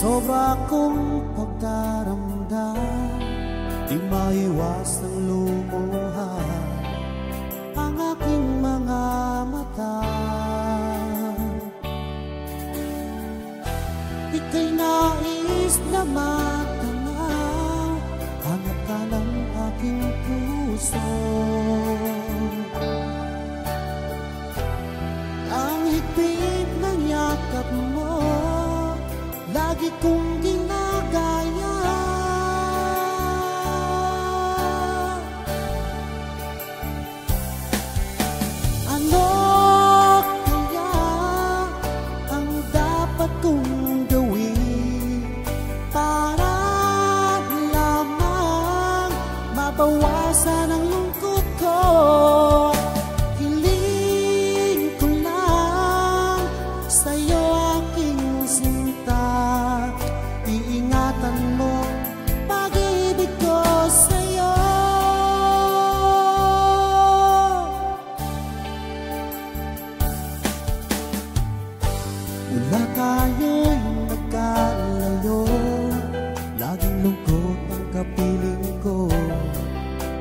Sobra kong pagdaramdam, di maiwasang lumuha ang aking mga mata. Ika'y nais na matanaw, hanap ka ng aking puso. Ang higpit ng yakap mo, lagi kong ginagaya. Ano kaya ang dapat kong gawin para lamang mabawasan ang lungkot ko? Hiling ko lang sa'yo aking sinta, iingatan mo pag-ibig ko sa'yo. Mula tayo'y nagkalayo, laging lungkot ang kapiling ko.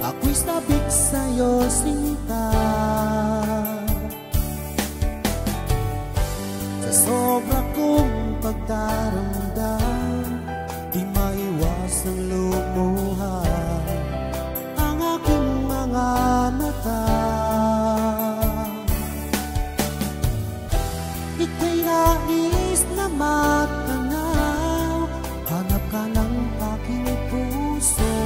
Ako'y sabik sa'yo, sinta. Sa sobra kong pagdaramdam, di maiwasang lumuha ang aking mga mata. Ika'y nais na matanaw, hanap ka ng aking puso.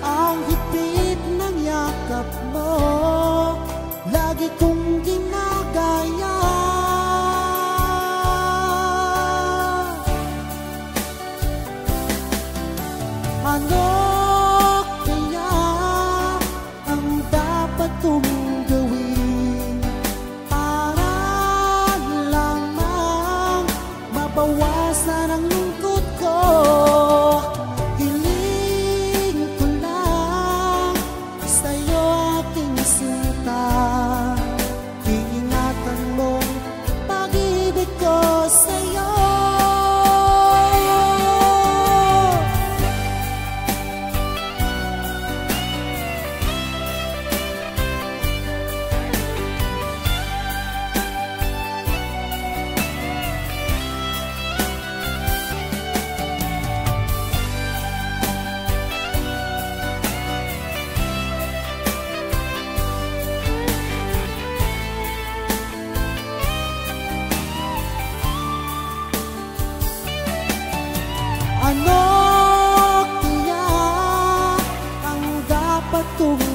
Ang higpit ng yakap mo, lagi kong ginagaya. Ano kaya ang dapat kong gawin para lamang mabawasan ang lungkot ko? Hiling ko lang sa'yo aking sinta, iingatan mo pag-ibig ko sa'yo. Ano kaya ang dapat kong